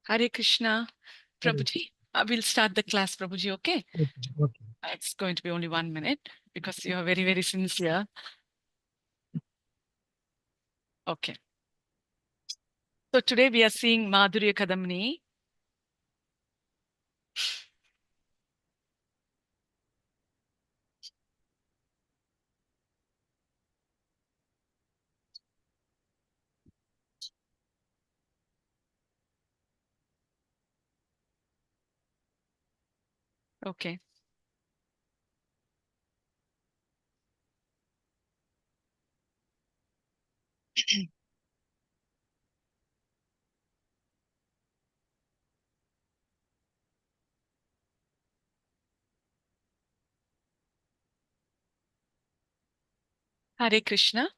Hare Krishna. Prabhuji, we'll start the class, Prabhuji, okay? Okay. It's going to be only 1 minute because you are very, very sincere. Okay. So today we are seeing Madhurya Kadambini. Okay. Hare Krishna.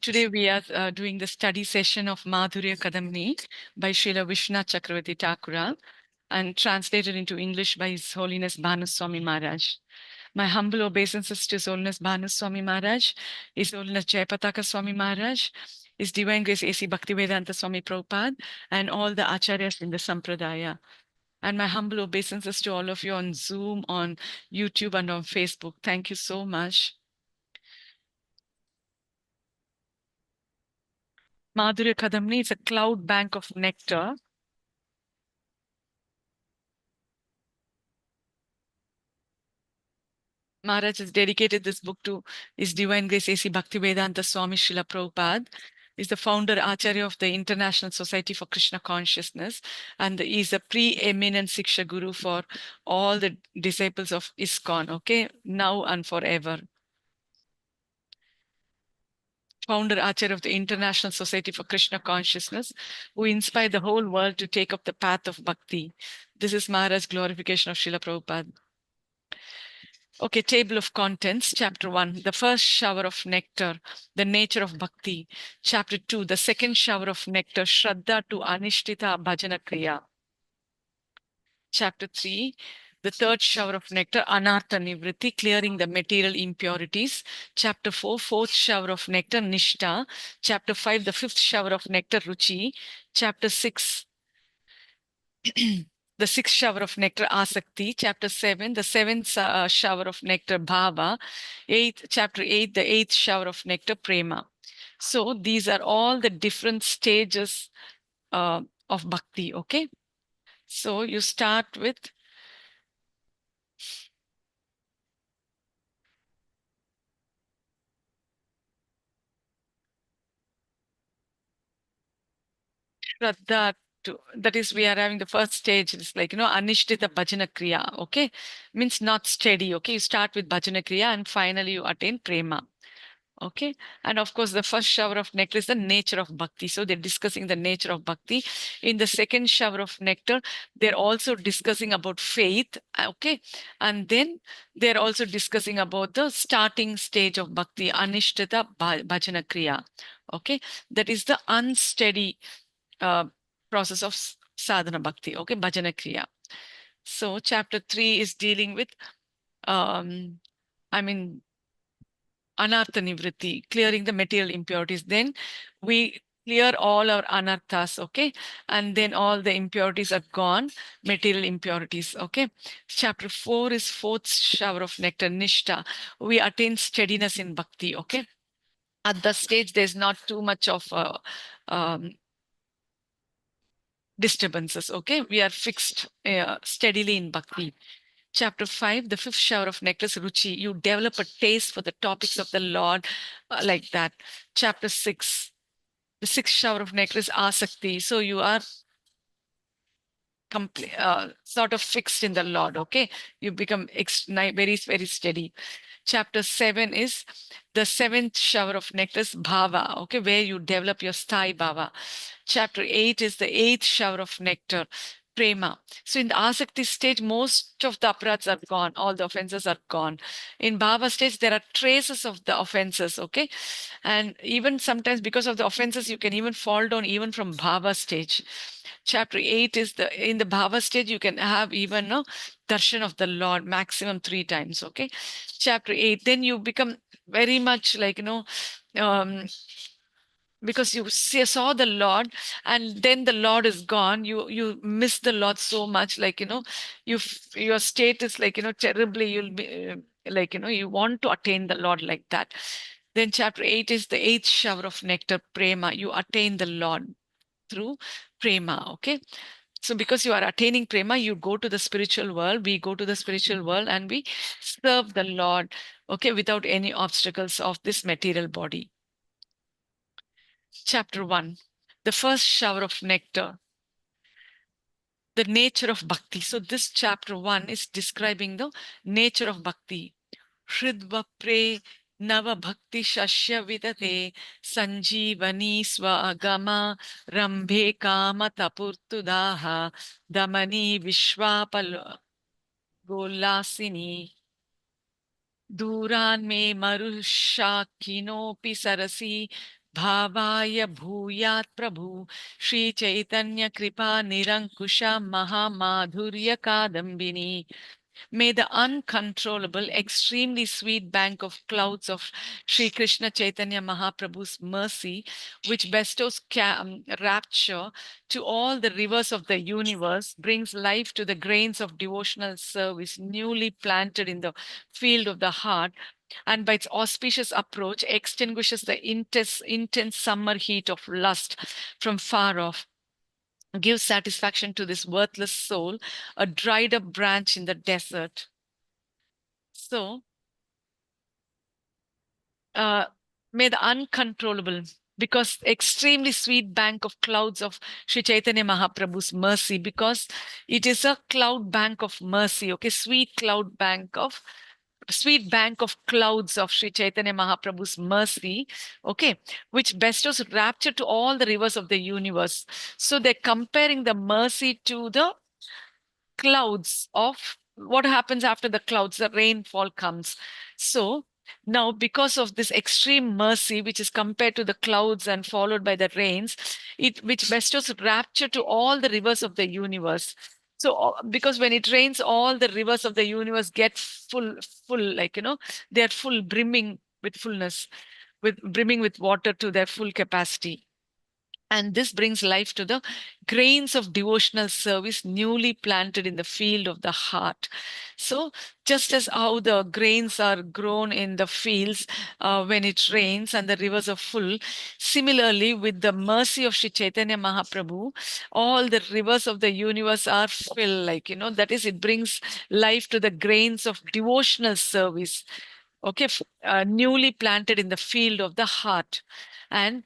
Today we are doing the study session of Madhurya Kadambini by Srila Vishvanatha Chakravarthi Thakura and translated into English by His Holiness Bhanu Swami Maharaj. My humble obeisances to His Holiness Bhanu Swami Maharaj, His Holiness Jayapataka Swami Maharaj, His Divine Grace A.C. Bhaktivedanta Swami Prabhupada, and all the acharyas in the Sampradaya. And my humble obeisances to all of you on Zoom, on YouTube, and on Facebook. Thank you so much. Madhurya Kadambini is a cloud bank of nectar. Maharaj has dedicated this book to His Divine Grace A.C. Bhaktivedanta Swami Srila Prabhupada. Is the founder Acharya of the International Society for Krishna Consciousness, and is a preeminent Siksha Guru for all the disciples of ISKCON, okay, now and forever. Founder Acharya of the International Society for Krishna Consciousness, who inspired the whole world to take up the path of bhakti. This is Maharaj's glorification of Srila Prabhupada. Okay, table of contents, chapter 1, the first shower of nectar, the nature of bhakti. Chapter 2, the second shower of nectar, Shraddha to Anishtita Bhajana Kriya. Chapter 3, the third shower of nectar, Anartha Nivritti, clearing the material impurities. Chapter 4, fourth shower of nectar, Nishta. Chapter 5, the fifth shower of nectar, Ruchi. Chapter 6, the sixth shower of nectar, Asakti. Chapter 7, the seventh shower of nectar, Bhava. Chapter 8, the eighth shower of nectar, Prema. So these are all the different stages of bhakti, okay? So you start with Shraddha. That is, we are having the first stage. It's like, Anishtita Bhajana Kriya, okay? Means not steady, okay? You start with Bhajana Kriya and finally you attain Prema. Okay. And of course, the first shower of nectar is the nature of bhakti. So they're discussing the nature of bhakti. In the second shower of nectar, they're also discussing about faith. Okay. And then they're also discussing about the starting stage of bhakti, Anishtita Bhajana Kriya. Okay. That is the unsteady uh, process of sadhana bhakti. Okay. Bhajana Kriya. So chapter 3 is dealing with, I mean, anartha nivritti, clearing the material impurities. Then we clear all our anarthas, okay? And then all the impurities are gone, material impurities, okay? Chapter 4 is fourth shower of nectar, nishta. We attain steadiness in bhakti, okay? At the stage, there's not too much of um, disturbances, okay? We are fixed steadily in bhakti. Chapter 5, the fifth shower of nectar is Ruchi. You develop a taste for the topics of the Lord like that. Chapter 6, the sixth shower of nectar is Asakti. So you are sort of fixed in the Lord, okay? You become very, very steady. Chapter 7 is the seventh shower of nectar is Bhava, okay, where you develop your Sthai Bhava. Chapter 8 is the eighth shower of nectar, Prema. So in the Asakti stage, most of the aparats are gone, all the offenses are gone. In Bhava stage, there are traces of the offenses, okay? And even sometimes because of the offenses, you can even fall down even from Bhava stage. Chapter 8 is in the Bhava stage, you can have even no darshan of the Lord maximum 3 times, okay? Chapter 8, then you become very much like, um, because you saw the Lord and then the Lord is gone. You miss the Lord so much, like, your state is like, terribly, you'll be like, you want to attain the Lord like that. Then chapter 8 is the eighth shower of nectar, prema. You attain the Lord through prema. Okay. So because you are attaining prema, you go to the spiritual world. We go to the spiritual world and we serve the Lord, okay, without any obstacles of this material body. Chapter 1, the first shower of nectar, the nature of bhakti. So this chapter 1 is describing the nature of bhakti. Hridva pre nava bhakti shashya vidate sanjeevani swagama rambhe kama tapurtudaha damani vishwapal golasini दूरान् मे मरुशाकिनोऽपि सरसि भावाय भूयात् प्रभु श्रीचैतन्य कृपा निरङ्कुश महामाधुर्य Kadambini. May the uncontrollable, extremely sweet bank of clouds of Sri Krishna Chaitanya Mahaprabhu's mercy, which bestows rapture to all the rivers of the universe, brings life to the grains of devotional service newly planted in the field of the heart, and by its auspicious approach extinguishes the intense summer heat of lust from far off, gives satisfaction to this worthless soul, a dried up branch in the desert. So, may the uncontrollable, because extremely sweet bank of clouds of Sri Chaitanya Mahaprabhu's mercy, because it is a cloud bank of mercy, okay, sweet bank of clouds of Sri Chaitanya Mahaprabhu's mercy, okay, which bestows rapture to all the rivers of the universe. So they're comparing the mercy to the clouds of what happens after the clouds, the rainfall comes. So now, because of this extreme mercy, which is compared to the clouds and followed by the rains, which bestows rapture to all the rivers of the universe. So, because when it rains, all the rivers of the universe get full, like, they're full, brimming with fullness, brimming with water to their full capacity. And this brings life to the grains of devotional service newly planted in the field of the heart. So, just as how the grains are grown in the fields when it rains and the rivers are full, similarly, with the mercy of Sri Chaitanya Mahaprabhu, all the rivers of the universe are filled, like, that is, it brings life to the grains of devotional service, okay, newly planted in the field of the heart. And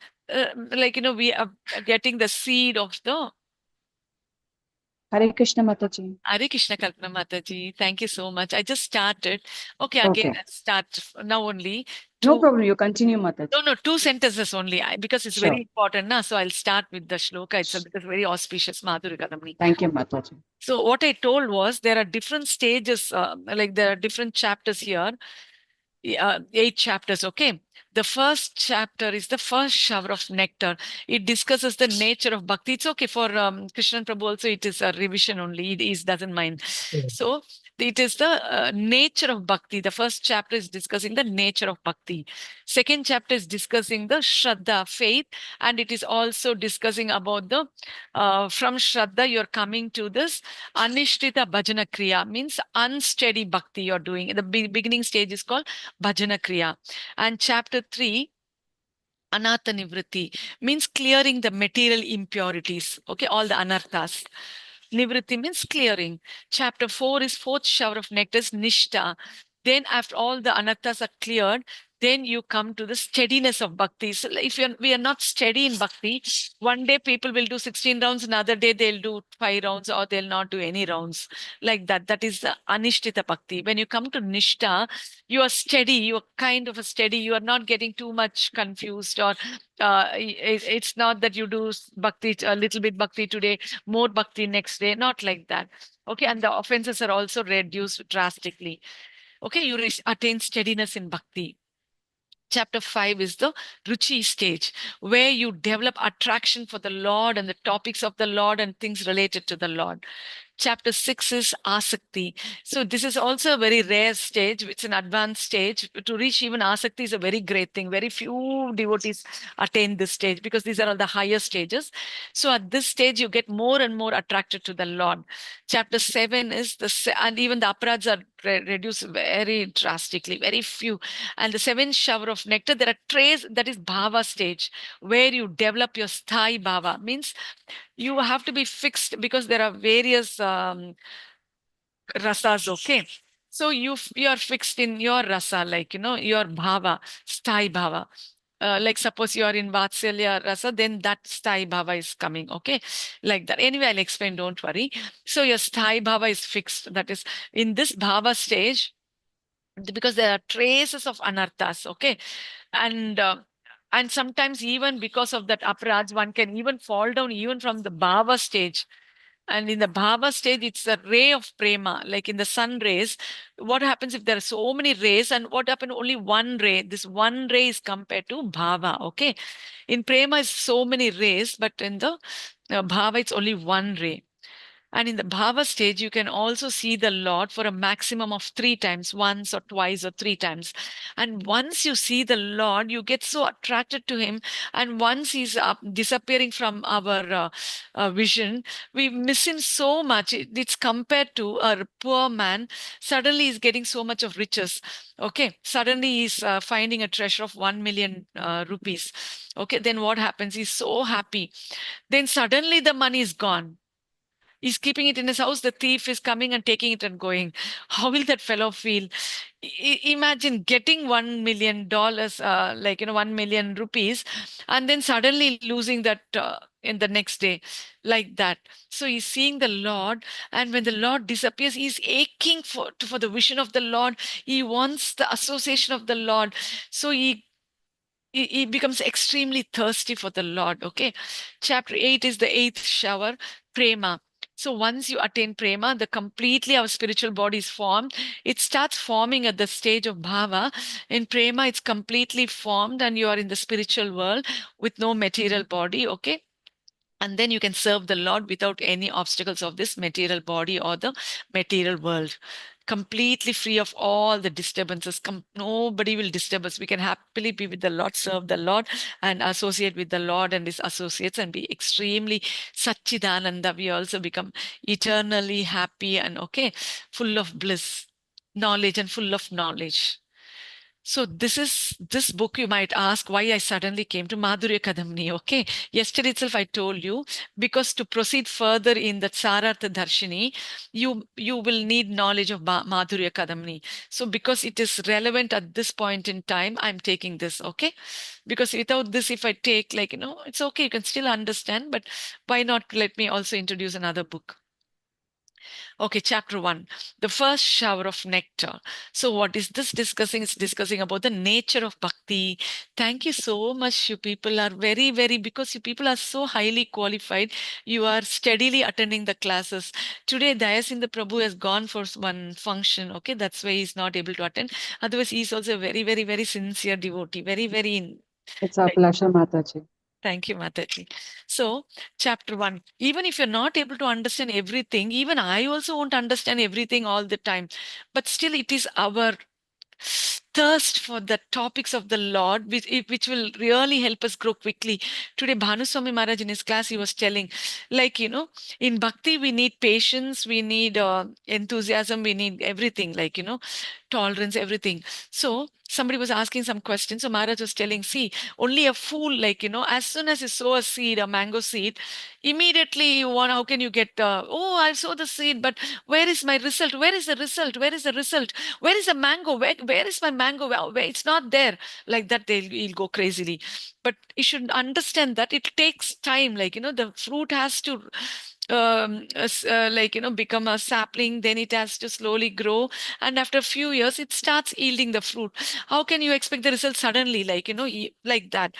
like, we are getting the seed of the Hare Krishna Mataji. Hare Krishna Kalpana Mataji. Thank you so much. I just started. Okay, again, Okay. I'll start now only. No Two, problem. You continue, Mataji. no, two sentences only, because it's Sure. very important. So I'll start with the shloka itself because very auspicious, Madhurya Kadambini. Thank you, Mataji. So what I told was there are different stages, like there are different chapters here. 8 chapters, okay. The first chapter is the first shower of nectar. It discusses the nature of bhakti. It's okay for Krishnan Prabhu also, it is a revision only. He doesn't mind. So it is the nature of bhakti. The first chapter is discussing the nature of bhakti. Second chapter is discussing the Shraddha, faith, and it is also discussing about the from Shraddha you're coming to this Anishtita Bhajana Kriya, means unsteady bhakti you're doing. The beginning stage is called Bhajana Kriya. And chapter 3, Anartha Nivritti, means clearing the material impurities, okay, all the anarthas. Nivritti means clearing. Chapter 4 is fourth shower of nectar, Nishta. Then after all the anarthas are cleared, then you come to the steadiness of bhakti. So if we are not steady in bhakti, one day people will do 16 rounds, another day they'll do 5 rounds, or they'll not do any rounds, like that. That is the anishtita bhakti. When you come to nishta, you are steady, you are kind of a steady, you are not getting too much confused, or it's not that you do bhakti, a little bit bhakti today, more bhakti next day, not like that. Okay, and the offenses are also reduced drastically. Okay, you attain steadiness in bhakti. Chapter 5 is the Ruchi stage, where you develop attraction for the Lord and the topics of the Lord and things related to the Lord. Chapter 6 is Asakti. So this is also a very rare stage. It's an advanced stage. To reach even Asakti is a very great thing. Very few devotees attain this stage because these are all the higher stages. So at this stage, you get more and more attracted to the Lord. Chapter 7 is and even the aparadhas are reduced very drastically, very few. And the seventh shower of nectar, there are trace, that is bhava stage, where you develop your sthai bhava. Means you have to be fixed because there are various rasas, okay? So you are fixed in your rasa, like, your bhava, sthai bhava. Like suppose you are in Vatsalya rasa, then that sthai bhava is coming, okay? Like that. Anyway, I'll explain, don't worry. So your sthai bhava is fixed. That is, in this bhava stage, because there are traces of anarthas, okay? And and sometimes even because of that aparadh, one can even fall down even from the bhava stage. And in the bhava stage, it's a ray of prema, like in the sun rays. What happens if there are so many rays, and what happened? Only one ray. This one ray is compared to bhava. Okay, in prema is so many rays, but in the bhava it's only one ray. And in the bhava stage, you can also see the Lord for a maximum of 3 times, once or twice or 3 times. And once you see the Lord, you get so attracted to Him. And once He's disappearing from our vision, we miss Him so much. It's compared to a poor man. Suddenly, he's getting so much of riches. Okay. Suddenly, he's finding a treasure of 1 million rupees. Okay. Then what happens? He's so happy. Then suddenly, the money is gone. He's keeping it in his house. The thief is coming and taking it and going. How will that fellow feel? Imagine getting $1 million, like, 1 million rupees, and then suddenly losing that in the next day, like that. So he's seeing the Lord, and when the Lord disappears, he's aching for the vision of the Lord. He wants the association of the Lord. So he becomes extremely thirsty for the Lord. Okay. Chapter 8 is the eighth shower, prema. So once you attain prema, the completely our spiritual body is formed. It starts forming at the stage of bhava. In prema, it's completely formed, and you are in the spiritual world with no material body. Okay. And then you can serve the Lord without any obstacles of this material body or the material world, completely free of all the disturbances. Nobody will disturb us. We can happily be with the Lord, serve the Lord, and associate with the Lord and His associates, and be extremely Satchidananda. We also become eternally happy and, okay, full of bliss, knowledge, and full of knowledge. So this book, you might ask why I suddenly came to Madhurya Kadambini. Okay. Yesterday itself I told you, because to proceed further in the Sarartha Darshini, you will need knowledge of Madhurya Kadambini. So because it is relevant at this point in time, I'm taking this. Okay. Because without this, if I take, like, it's okay, you can still understand, but why not let me also introduce another book? Okay, chapter 1, the first shower of nectar. So, what is this discussing? It's discussing about the nature of bhakti. Thank you so much. You people are very, very, because you people are so highly qualified. You are steadily attending the classes. Today, Dayasinda Prabhu has gone for one function. Okay, that's why he's not able to attend. Otherwise, he's also a very, very, very sincere devotee. Very, very It's our like, pleasure, Mataji. thank you, Mataji. So, chapter 1, even if you're not able to understand everything, even I also won't understand everything all the time, but still it is our thirst for the topics of the Lord, which will really help us grow quickly. Today, Bhanu Swami Maharaj in his class, he was telling, like, in bhakti, we need patience, we need enthusiasm, we need everything, like, tolerance, everything. So, somebody was asking some questions. So, Maharaj was telling, see, only a fool, like, as soon as you sow a seed, a mango seed, immediately you want, how can you get, oh, I've sowed the seed, but where is my result? Where is the result? Where is the result? Where is the mango? Where is my mango? Where it's not there. Like that, he'll go crazily. But you should understand that it takes time. Like, the fruit has to like, become a sapling, then it has to slowly grow, and after a few years it starts yielding the fruit. How can you expect the result suddenly, like, like that?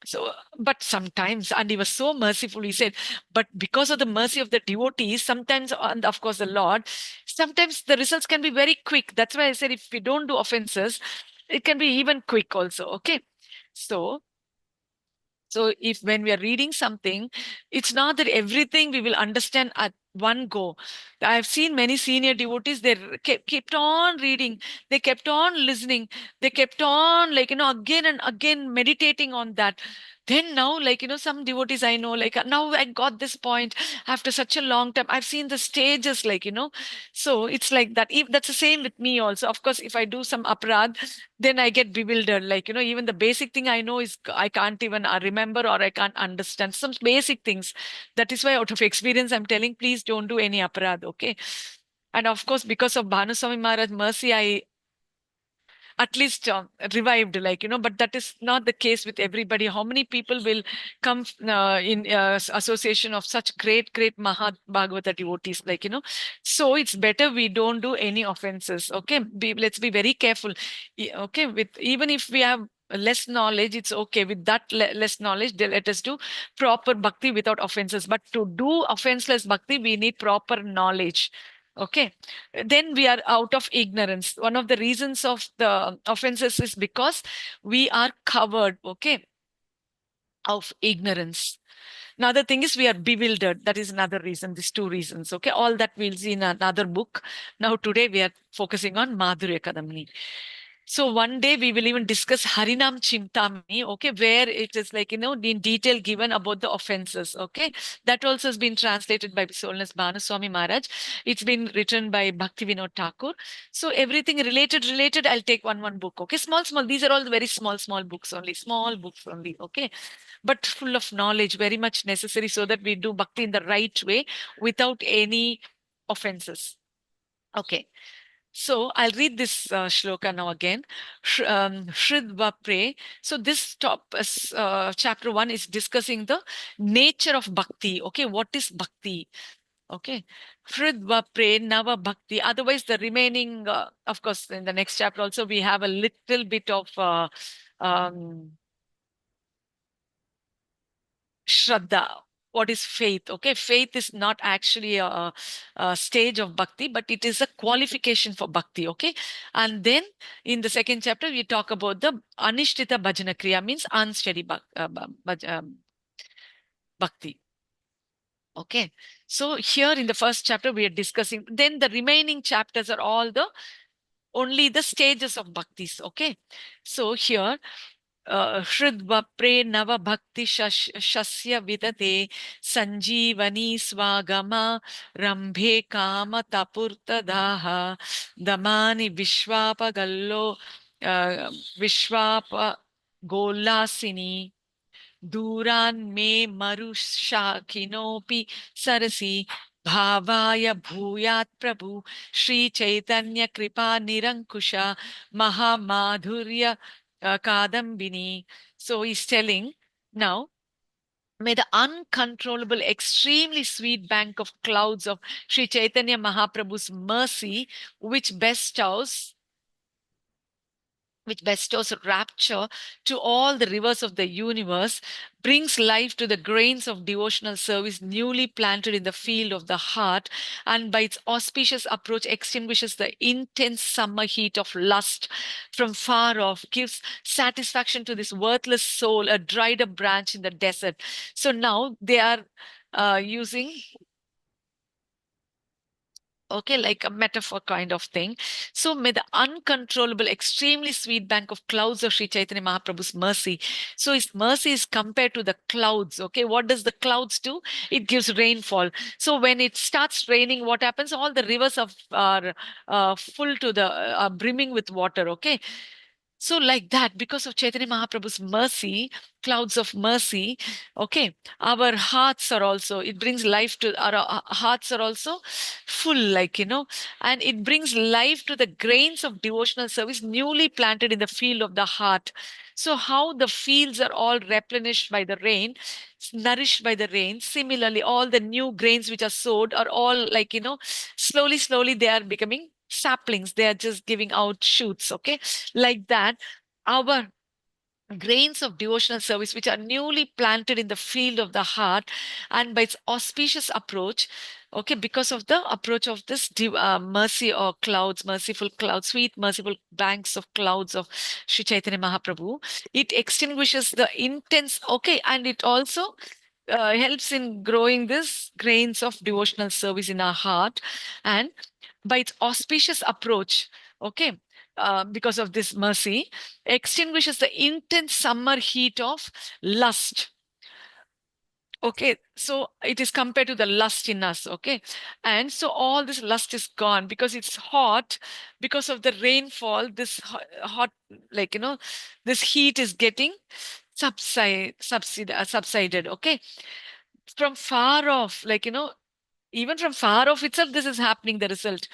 So, but sometimes, and he was so merciful, he said, but because of the mercy of the devotees, sometimes, and of course the Lord, sometimes the results can be very quick. That's why I said, if we don't do offenses, it can be even quick also. Okay. So So if when we are reading something, it's not that everything we will understand at one go. I've seen many senior devotees, they kept on reading, they kept on listening, they kept on, like, again and again meditating on that. Then now, like, some devotees I know, like, now I got this point after such a long time. I've seen the stages, like, so it's like that. If that's the same with me also. Of course, if I do some aparad, then I get bewildered. Like, even the basic thing I know is I can't even remember, or I can't understand some basic things. That is why, out of experience, I'm telling, please don't do any aparad, okay? And of course, because of Bhanu Swami Maharaj mercy, I at least revived, like, but that is not the case with everybody. How many people will come in association of such great Mahat Bhagavata devotees, like, so it's better we don't do any offenses, okay? Let's be very careful. Okay, with even if we have less knowledge, it's okay. With that less knowledge, let us do proper bhakti without offenses. But to do offenseless bhakti, we need proper knowledge. Okay, then we are out of ignorance. One of the reasons of the offenses is because we are covered, okay, of ignorance. Another thing is we are bewildered. That is another reason, these two reasons. Okay, all that we'll see in another book. Now today we are focusing on Madhurya Kadambini. So one day we will even discuss Harinam Chimtamani, okay, where it is, like, in detail given about the offenses, okay. That also has been translated by His Holiness Bhanu Swami Maharaj. It's been written by Bhakti Vinod Thakur. So everything related, I'll take one book, okay. Small. These are all very small books only, small books only, okay. But full of knowledge, very much necessary so that we do bhakti in the right way without any offenses. Okay. So I'll read this shloka now again. Shridva Pre. So this chapter 1 is discussing the nature of bhakti. Okay, what is bhakti? Okay. Shridva Pre Nava Bhakti. Otherwise, the remaining, of course, in the next chapter also, we have a little bit of um, Shraddha. What is faith? Okay, faith is not actually a stage of bhakti, but it is a qualification for bhakti. Okay, and then in the second chapter we talk about the anishtita bhajana kriya, means unsteady bhakti. Okay, so here in the first chapter we are discussing. Then the remaining chapters are all the only the stages of bhaktis. Okay, so here Hridvapre Nava Bhakti Shasya Vidate Sanjeevani Swagama Rambhe Kama Tapurta Daha Damani Vishwapa Gallo Vishwapa Golasini Duran Me Marushakinopi Sarasi Bhavaya Bhuyat Prabhu Sri Chaitanya Kripa Nirankusha Mahamadhurya Kadambini. So he's telling now, may the uncontrollable, extremely sweet bank of clouds of Sri Chaitanya Mahaprabhu's mercy, which bestows rapture to all the rivers of the universe, brings life to the grains of devotional service newly planted in the field of the heart, and by its auspicious approach extinguishes the intense summer heat of lust from far off, gives satisfaction to this worthless soul, a dried up branch in the desert. So now they are using, okay, like a metaphor kind of thing. So may the uncontrollable, extremely sweet bank of clouds of Sri Chaitanya Mahaprabhu's mercy. So his mercy is compared to the clouds. Okay, what does the clouds do? It gives rainfall. So when it starts raining, what happens? All the rivers are full to the brimming with water. Okay, so like that, because of Chaitanya Mahaprabhu's mercy, clouds of mercy, okay, our hearts are also, it brings life to our hearts are also full, like, and it brings life to the grains of devotional service newly planted in the field of the heart. So how the fields are all replenished by the rain, nourished by the rain. Similarly, all the new grains which are sowed are all, like, slowly they are becoming saplings. They are just giving out shoots. Okay, like that, our grains of devotional service which are newly planted in the field of the heart, and by its auspicious approach, okay, because of the approach of this mercy or clouds, merciful clouds, sweet merciful banks of clouds of Sri Chaitanya Mahaprabhu, it extinguishes the intense, okay, and it also helps in growing this grains of devotional service in our heart. And by its auspicious approach, okay, because of this mercy, extinguishes the intense summer heat of lust. Okay, so it is compared to the lust in us, okay? And so all this lust is gone because it's hot, because of the rainfall, this hot, like, this heat is getting subsided, okay? From far off, like, even from far off itself, this is happening, the result.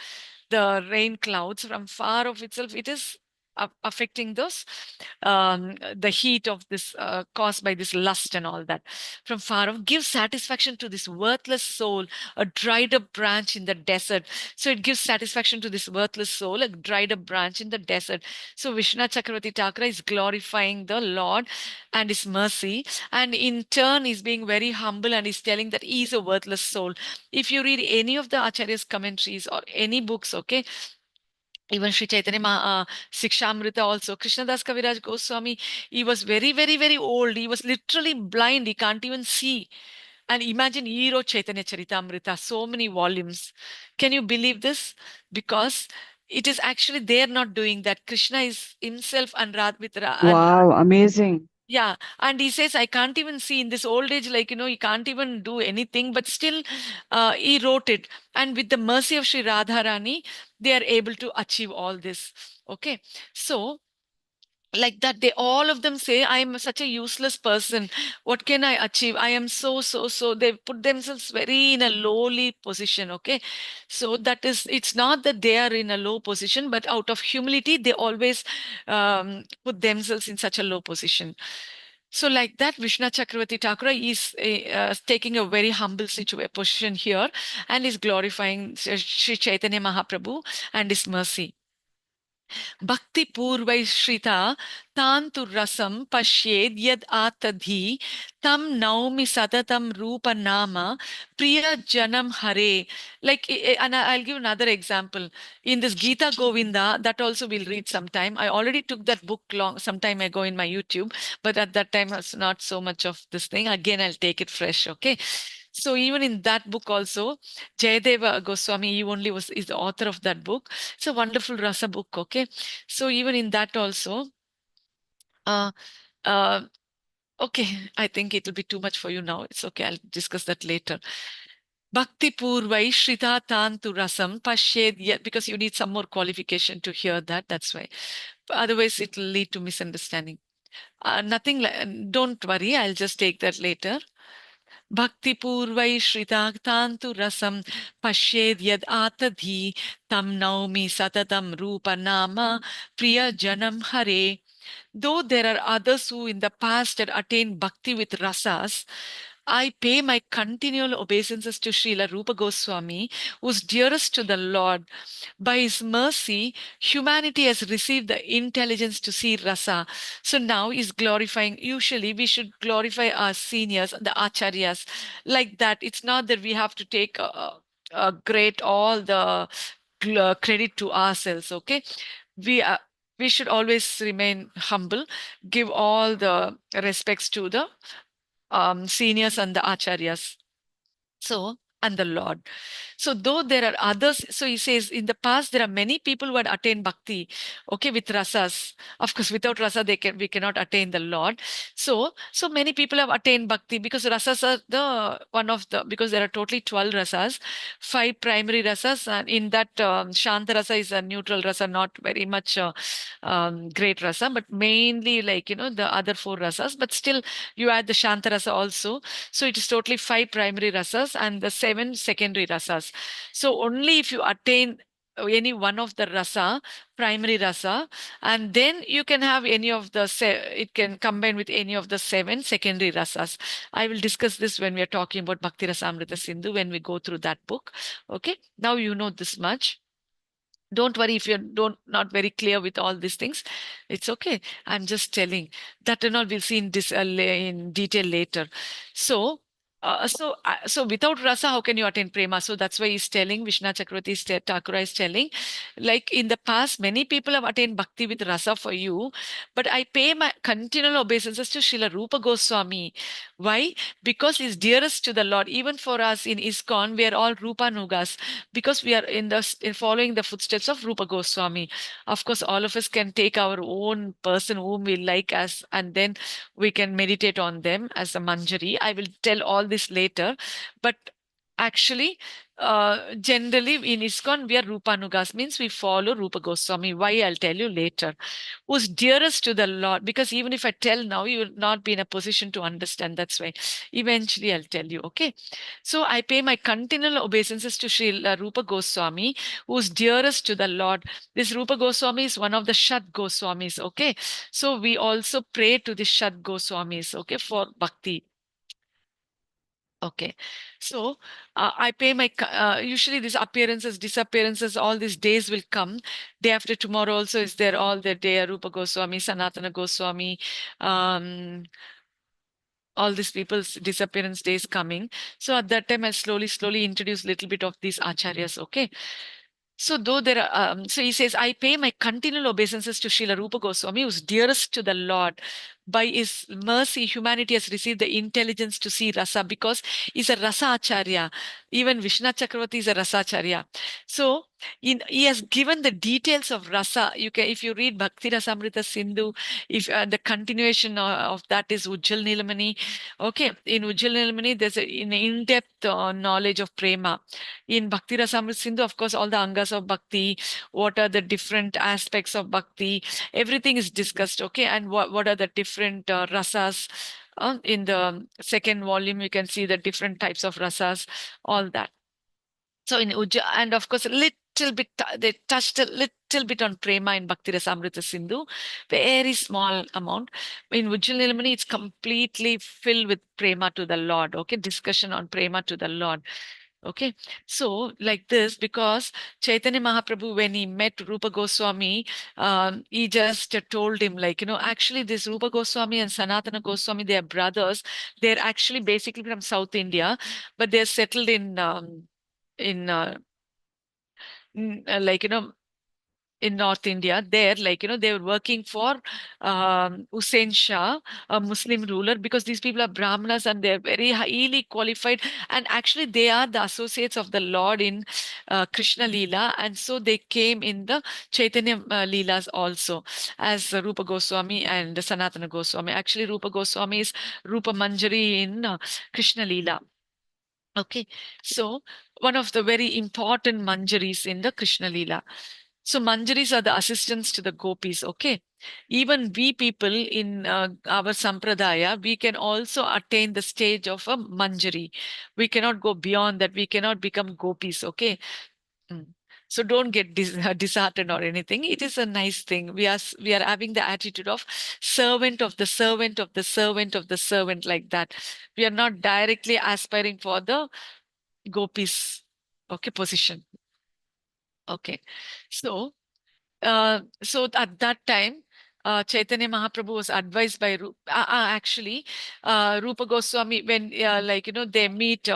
The rain clouds from far off itself, it is affecting those, the heat of this caused by this lust and all that. From far off, gives satisfaction to this worthless soul, a dried up branch in the desert. So it gives satisfaction to this worthless soul, a dried up branch in the desert. So Vishwanath Chakravarti Thakura is glorifying the Lord and his mercy, and in turn is being very humble and is telling that he is a worthless soul. If you read any of the Acharya's commentaries or any books, okay, even Sri Chaitanya Sikshamrita also, Krishnadas Kaviraj Goswami, he was very, very, very old. He was literally blind. He can't even see. And imagine he wrote Chaitanya Charitamrita, so many volumes. Can you believe this? Because it is actually they're not doing that. Krishna is himself and Wow, amazing. yeah, and he says, I can't even see in this old age, like, he can't even do anything, but still, he wrote it. And with the mercy of Sri Radharani, they are able to achieve all this. Okay. So, like that, they all of them say, I am such a useless person. What can I achieve? I am so. They put themselves very in a lowly position. Okay. So, that is, it's not that they are in a low position, but out of humility, they always put themselves in such a low position. So, like that, Vishnu Chakravarti Thakura is taking a very humble position here and is glorifying Sri Chaitanya Mahaprabhu and his mercy. Bhakti Purvaishrita Tantu Rasam Pashed Yad Atadhi Tam Naumi Satatam Rupa Nama Priya Janam Hare. Like, and I'll give another example. In this Gita Govinda, that also we'll read sometime. I already took that book some time ago in my YouTube, but at that time it's not so much of this thing. Again, I'll take it fresh, okay? So even in that book also, Jayadeva Goswami, he only is the author of that book. It's a wonderful Rasa book, okay? So even in that also, uh, uh, okay, I think it'll be too much for you now. It's okay, I'll discuss that later. Bhakti Purvai Shrita Tantu Rasam Pashed Yet, because you need some more qualification to hear that. That's why. Otherwise, it'll lead to misunderstanding. Nothing like, don't worry, I'll just take that later. Bhakti Purvai Shritaktantu Rasam Pashed Yad Atadhi Tam Naumi Satatam Rupa Nama Priya Janam Hare. Though there are others who in the past had attained bhakti with rasas, I pay my continual obeisances to Srila Rupa Goswami, who's dearest to the Lord. By his mercy, humanity has received the intelligence to see rasa. So now he's glorifying. Usually, we should glorify our seniors, the acharyas, like that. It's not that we have to take a great all the credit to ourselves. Okay, we are. We should always remain humble, give all the respects to the seniors and the acharyas. So, and the Lord. So, though there are others, so he says, in the past, there are many people who had attained bhakti, okay, with rasas. Of course, without rasa, we cannot attain the Lord. So many people have attained bhakti because rasas are because there are totally 12 rasas, five primary rasas, and in that, Shanta rasa is a neutral rasa, not very much great rasa, but mainly like, the other four rasas, but still you add the Shanta rasa also. So it is totally five primary rasas and the seven secondary rasas. So only if you attain any one of the rasa, primary rasa, and then you can have any of the, it can combine with any of the seven secondary rasas. I will discuss this when we are talking about Bhakti Rasamrita Sindhu when we go through that book. Okay. Now you know this much. Don't worry if you're don't not very clear with all these things. It's okay. I'm just telling that and all we'll see in this in detail later. So. So without rasa, how can you attain prema? So that's why he's telling, Vishnu Chakravarti Thakura is telling, like in the past, many people have attained bhakti with rasa for you, but I pay my continual obeisances to Srila Rupa Goswami. Why? Because he's dearest to the Lord. Even for us in ISKCON, we are all Rupanugas because we are in following the footsteps of Rupa Goswami. Of course, all of us can take our own person whom we like as, and then we can meditate on them as a manjari. I will tell all this later, but actually, generally in ISKCON we are Rupanugas, means we follow Rupa Goswami. Why? I'll tell you later. Who's dearest to the Lord? Because even if I tell now, you will not be in a position to understand. That's why. Eventually, I'll tell you. Okay. So I pay my continual obeisances to Sri Rupa Goswami, who's dearest to the Lord. This Rupa Goswami is one of the Shad Goswamis. Okay. So we also pray to the Shad Goswamis. Okay. For bhakti. Okay. So I pay my, usually these appearances, disappearances, all these days will come. Day after tomorrow also is there all the day, Rupa Goswami, Sanatana Goswami, um, all these people's disappearance days coming. So at that time, I slowly introduce little bit of these acharyas. Okay. So though there are, so he says, I pay my continual obeisances to Srila Rupa Goswami, who's dearest to the Lord. By his mercy, humanity has received the intelligence to see rasa because he's a rasa acharya. Even Vishnu Chakravarti is a rasa acharya. So he has given the details of rasa. You can, if you read Bhakti Rasamrita Sindhu, if the continuation of that is Ujjal Nilamani. Okay, in Ujjal Nilamani, there's an in-depth knowledge of prema. In Bhakti Rasamrita Sindhu, of course, all the angas of bhakti, what are the different aspects of bhakti, everything is discussed. Okay, and what are the different rasas. In the second volume, you can see the different types of rasas, all that. So in Ujja, and of course, a little bit, they touched a little bit on prema in Bhakti Rasamrita Sindhu, very small amount. In Ujjal Nilamani, it's completely filled with prema to the Lord. Okay, discussion on prema to the Lord. Okay, so like this, because Chaitanya Mahaprabhu, when he met Rupa Goswami, he just told him, like, actually, this Rupa Goswami and Sanatana Goswami, they are brothers. They're actually basically from South India, but they're settled in like in North India. There, like they were working for Hussein Shah, a Muslim ruler, because these people are Brahmanas and they're very highly qualified, and actually they are the associates of the Lord in Krishna Leela, and so they came in the Chaitanya Leelas also as Rupa Goswami and Sanatana Goswami. Actually, Rupa Goswami is Rupa Manjari in Krishna Leela. Okay, so one of the very important manjaris in the Krishna Leela. So manjaris are the assistants to the gopis. Okay, even we people in our sampradaya, we can also attain the stage of a manjari. We cannot go beyond that. We cannot become gopis. Okay. Mm. So don't get disheartened or anything. It is a nice thing. We are having the attitude of servant of the servant of the servant of the servant, like that. We are not directly aspiring for the gopis, okay, position. Okay, so so at that time, Chaitanya Mahaprabhu was advised by actually Rupa Goswami, when like they meet.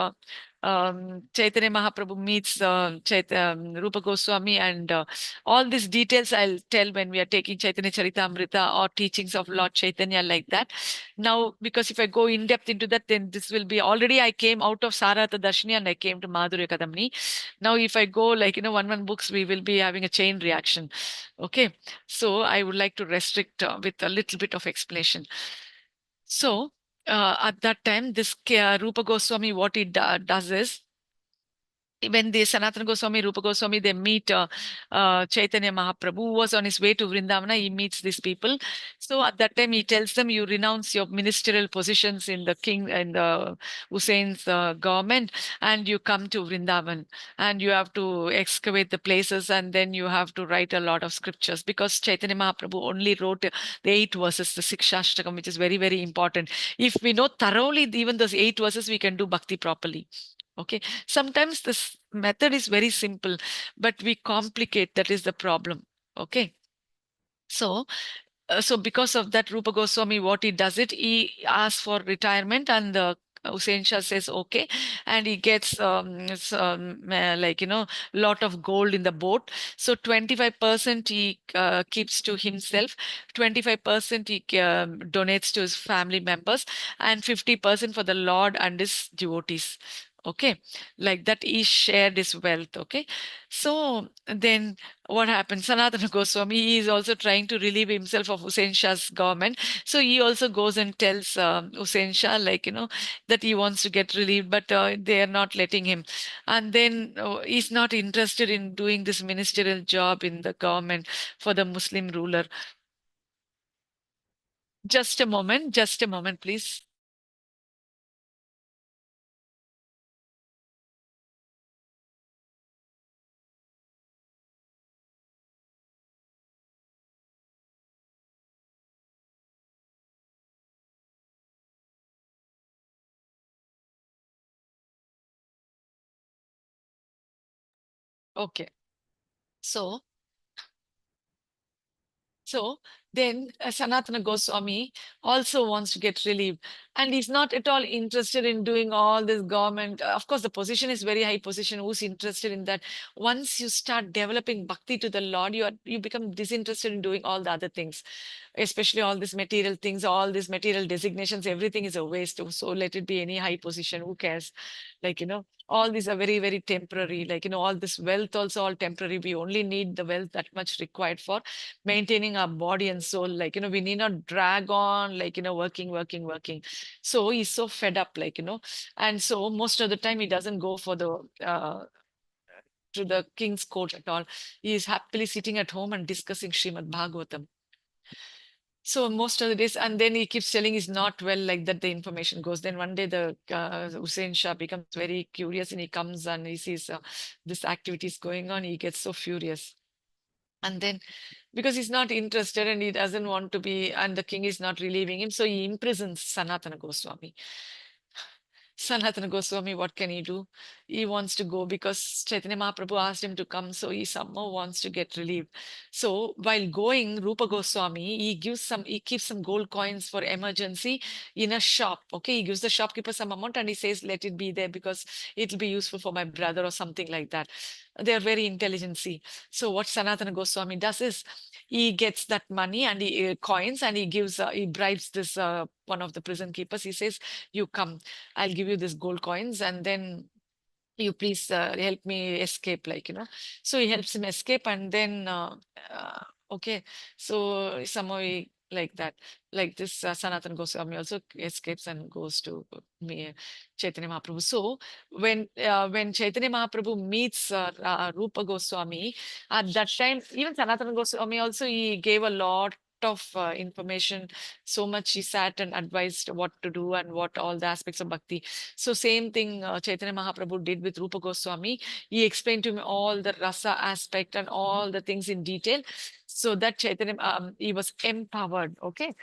Chaitanya Mahaprabhu meets Rupa Goswami, and all these details I'll tell when we are taking Chaitanya Charitamrita or teachings of Lord Chaitanya, like that. Now, because if I go in depth into that, then this will be already I came out of Sarata Darshini and I came to Madhurya Kadambini. Now, if I go like one books, we will be having a chain reaction. Okay, so I would like to restrict with a little bit of explanation. So at that time, this Rupa Goswami, what he does is, when the Sanatana Goswami, Rupa Goswami, they meet Chaitanya Mahaprabhu, who was on his way to Vrindavana. He meets these people. So at that time, he tells them, you renounce your ministerial positions in the king and the Hussein's government, and you come to Vrindavan, and you have to excavate the places, and then you have to write a lot of scriptures, because Chaitanya Mahaprabhu only wrote the 8 verses, the Sikshashtakam, which is very, very important. If we know thoroughly even those 8 verses, we can do bhakti properly. Okay. Sometimes this Method is very simple, but we complicate. That is the problem. Okay. So, so because of that, Rupa Goswami, what he does it, he asks for retirement, and the Hussein Shah says okay, and he gets like lot of gold in the boat. So 25% he keeps to himself, 25% he donates to his family members, and 50% for the Lord and his devotees. Okay, like that he shared his wealth. Okay, so then what happens? Sanatana Goswami, he is also trying to relieve himself of Hussein Shah's government. So he also goes and tells Hussein Shah, like, that he wants to get relieved, but they are not letting him. And then he's not interested in doing this ministerial job in the government for the Muslim ruler. Just a moment, please. Okay. So, So then Sanatana Goswami also wants to get relief, and he's not at all interested in doing all this government. Of course, the position is very high position. Who's interested in that? Once you start developing bhakti to the Lord, you become disinterested in doing all the other things, especially all these material things, all these material designations. Everything is a waste. So let it be any high position. Who cares? Like all these are very very temporary. Like all this wealth also all temporary. We only need the wealth that much required for maintaining our body and soul. Like we need not drag on, like working. So he's so fed up, like and so most of the time he doesn't go for the to the king's court at all. He is happily sitting at home and discussing Srimad Bhagavatam. So most of the days, and then he keeps telling he's not well, like that the information goes. Then one day the Hussein Shah becomes very curious, and he comes and he sees this activity is going on. He gets so furious. And then, because he's not interested and he doesn't want to be, and the king is not relieving him, so he imprisons Sanatana Goswami. Sanatana Goswami, what can he do? He wants to go because Chaitanya Mahaprabhu asked him to come, so he somehow wants to get relieved. So while going, Rupa Goswami, he keeps some gold coins for emergency in a shop. Okay, he gives the shopkeeper some amount and he says, let it be there because it'll be useful for my brother or something like that. They are very intelligent. See, so what Sanatana Goswami does is he gets that money and he coins and he bribes this one of the prison keepers. He says, "You come, I'll give you this gold coins, and then you please help me escape." Like so he helps him escape, and then okay, so somehow he like that, like this Sanatan Goswami also escapes and goes to me Chaitanya Mahaprabhu. So when Chaitanya Mahaprabhu meets Rupa Goswami, at that time even Sanatana Goswami also he gave a lot of information. So much he sat and advised what to do and what all the aspects of bhakti. So same thing Chaitanya Mahaprabhu did with Rupa Goswami. He explained to me all the rasa aspect and all the things in detail, so that Chaitanya he was empowered. Okay,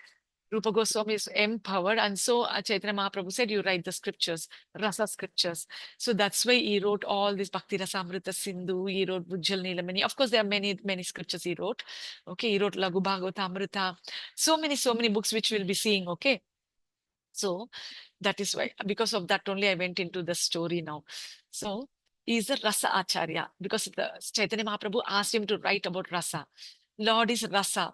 Rupa Goswami is empowered, and so Chaitanya Mahaprabhu said, "You write the scriptures, rasa scriptures." So that's why he wrote all this Bhakti Rasamrita Sindhu. He wrote Bujjal Nilamani. Of course, there are many scriptures he wrote. Okay, he wrote Laghu Bhagavatamrita. So many books which we'll be seeing. Okay, so that is why, because of that only I went into the story now. So he's a Rasa Acharya because the Chaitanya Mahaprabhu asked him to write about Rasa. Lord is Rasa.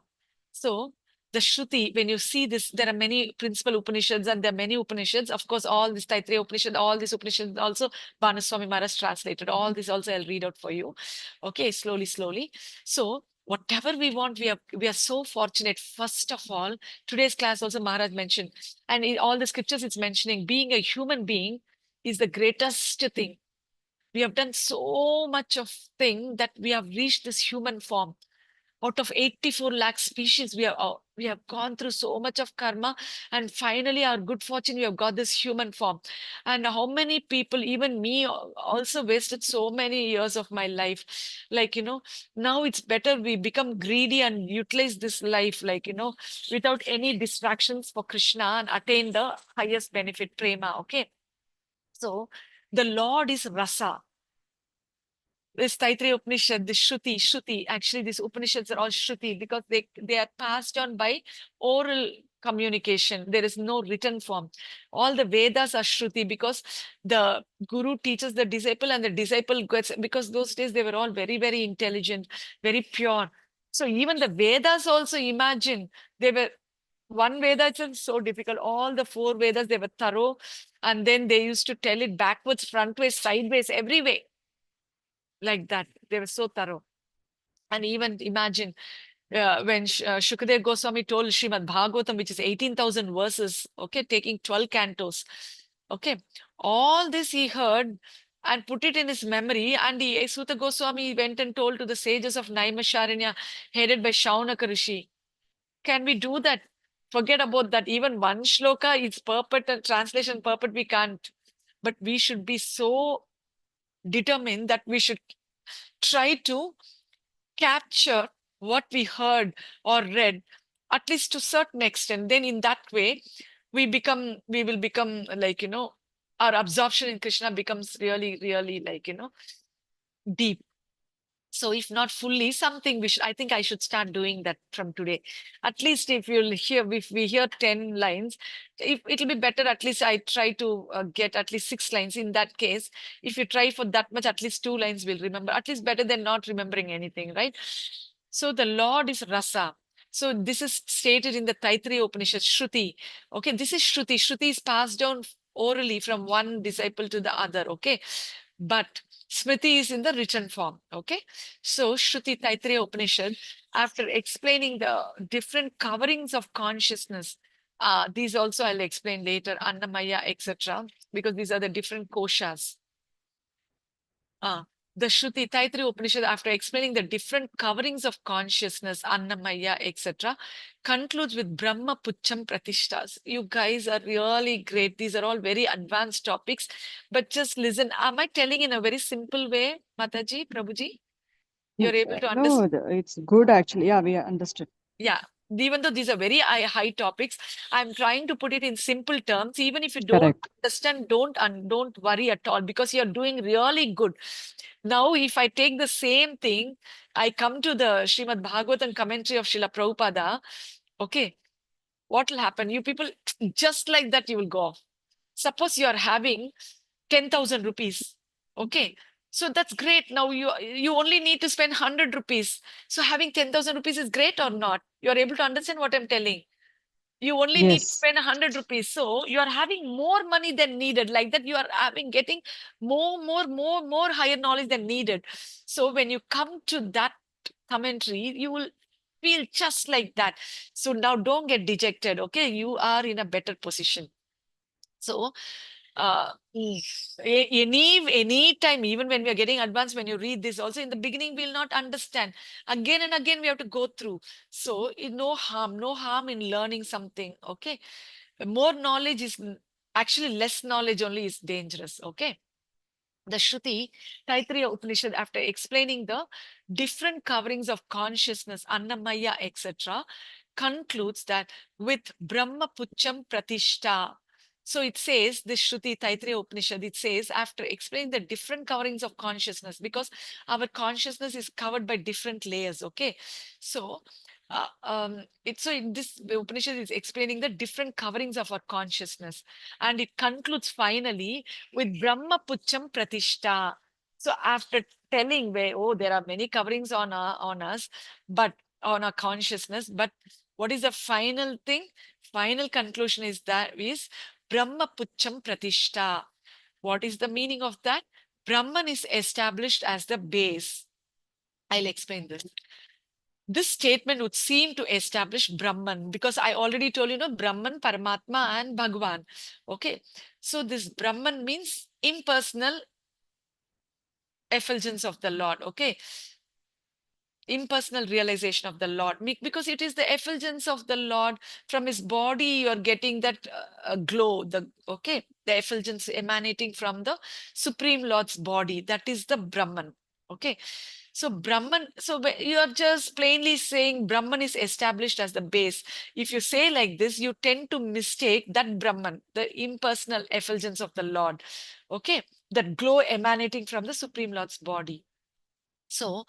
So the Shruti, when you see this, there are many principal Upanishads and there are many Upanishads. Of course, all this Taittiriya Upanishad, all these Upanishads also, Bhanu Swami Maharaj translated. All this also I'll read out for you. Okay, slowly. So whatever we want, we are so fortunate. First of all, today's class also Maharaj mentioned, and in all the scriptures it's mentioning, being a human being is the greatest thing. We have done so much of thing that we have reached this human form. Out of 84 lakh species, we have gone through so much of karma, and finally our good fortune, we have got this human form. And how many people, even me also, wasted so many years of my life. Like now it's better we become greedy and utilize this life, like without any distractions for Krishna, and attain the highest benefit, prema. Okay, so the Lord is Rasa. this Taittiriya Upanishad, this Shruti, actually these Upanishads are all Shruti because they are passed on by oral communication. There is no written form. All the Vedas are Shruti because the Guru teaches the disciple and the disciple gets, because those days they were all very, very intelligent, very pure. So even the Vedas also, imagine, they were, one Veda is so difficult. All the four Vedas, they were thorough. And then they used to tell it backwards, frontways, sideways, every way. Like that. They were so thorough. And even imagine when Shukadev Goswami told Srimad Bhagavatam, which is 18,000 verses, okay, taking 12 cantos. Okay. All this he heard and put it in his memory. And Suta Goswami went and told to the sages of Naimisharanya, headed by Shaunaka Rishi. Can we do that? Forget about that. Even one shloka is perfect and translation perfect. We can't. But we should be so determined that we should try to capture what we heard or read, at least to a certain extent. Then in that way, we will become like, our absorption in Krishna becomes really, really like, deep. So if not fully, something I think I should start doing that from today. At least if we hear 10 lines, if it'll be better, at least I try to get at least 6 lines. In that case, if you try for that much, at least 2 lines will remember, at least better than not remembering anything, right? So the Lord is Rasa. So this is stated in the Taittiriya Upanishad, Shruti. Okay, this is Shruti. Shruti is passed down orally from one disciple to the other. Okay, but Smriti is in the written form. Okay, so Shruti Taittiriya Upanishad, after explaining the different coverings of consciousness, these also I'll explain later, Annamaya, etc., because these are the different koshas. The Shruti Taittiriya Upanishad, after explaining the different coverings of consciousness, Annamaya, etc., concludes with Brahma Pucham Pratishtas. You guys are really great. These are all very advanced topics, but just listen. Am I telling in a very simple way, Mataji, Prabhuji? You're able to No, understand? it's good actually. Yeah, we understood. Yeah. Even though these are very high topics, I'm trying to put it in simple terms. Even if you don't Correct. understand, don't worry at all, because you're doing really good. Now, if I take the same thing, I come to the Srimad Bhagavatam commentary of Srila Prabhupada. Okay, what will happen? You people, just like that, you will go off. Suppose you are having 10,000 rupees. Okay. So that's great. Now you only need to spend 100 rupees. So having 10,000 rupees is great or not? You are able to understand what I'm telling. You only need to Yes. spend 100 rupees. So you are having more money than needed. Like that, you are getting more higher knowledge than needed. So when you come to that commentary, you will feel just like that. So now don't get dejected. Okay. You are in a better position. So any time, even when we are getting advanced, when you read this also, in the beginning we'll not understand. Again and again we have to go through. So no harm in learning something. Okay, more knowledge is actually less knowledge only is dangerous. Okay. The Shruti Taittiriya Upanishad, after explaining the different coverings of consciousness, Annamaya, etc., concludes that with Brahma Pucham Pratishta. So it says, this Shruti Taittiriya Upanishad, it says, after explaining the different coverings of consciousness, because our consciousness is covered by different layers, okay? So, this Upanishad is explaining the different coverings of our consciousness, and it concludes finally with Brahma Pucham Pratishta. So after telling where, oh, there are many coverings on us, but on our consciousness, but what is the final thing? Final conclusion is Brahma Pucham Pratishta. What is the meaning of that? Brahman is established as the base. I'll explain this. This statement would seem to establish Brahman, because I already told you, Brahman, Paramatma, and Bhagwan. Okay. So this Brahman means impersonal effulgence of the Lord. Okay. Impersonal realization of the Lord, because it is the effulgence of the Lord. From his body you are getting that glow, the effulgence emanating from the Supreme Lord's body. That is the Brahman. Okay. So Brahman, so you are just plainly saying Brahman is established as the base. If you say like this, you tend to mistake that Brahman, the impersonal effulgence of the Lord. Okay. That glow emanating from the Supreme Lord's body. So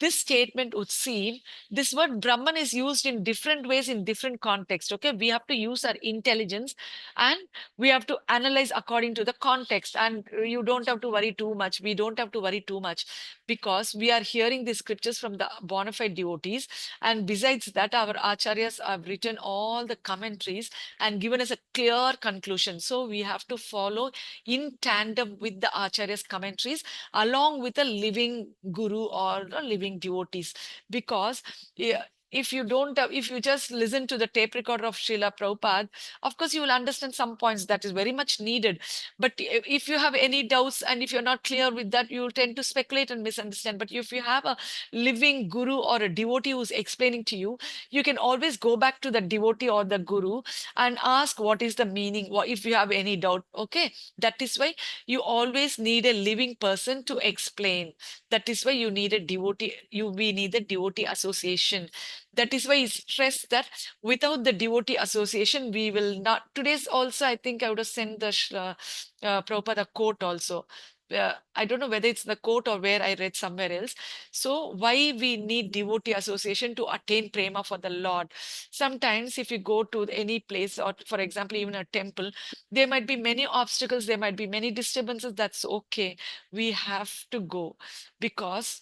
this statement would seem, this word Brahman is used in different ways in different contexts. Okay, we have to use our intelligence and we have to analyze according to the context. And you don't have to worry too much. We don't have to worry too much because we are hearing the scriptures from the bona fide devotees. And besides that, our acharyas have written all the commentaries and given us a clear conclusion. So we have to follow in tandem with the acharyas commentaries along with a living guru or a living devotees. Because yeah, if you don't have, if you just listen to the tape recorder of Srila Prabhupada, of course you will understand some points that is very much needed. But if you have any doubts and if you're not clear with that, you will tend to speculate and misunderstand. But if you have a living guru or a devotee who's explaining to you, you can always go back to the devotee or the guru and ask what is the meaning, what if you have any doubt. Okay, that is why you always need a living person to explain. That is why you need a devotee, we need a devotee association. That is why I stress that without the devotee association, we will not. Today's also, I think I would have sent the Prabhupada quote also. I don't know whether it's the quote or where I read somewhere else. So why we need devotee association to attain prema for the Lord? Sometimes if you go to any place, or for example, even a temple, there might be many obstacles, there might be many disturbances. That's okay. We have to go because,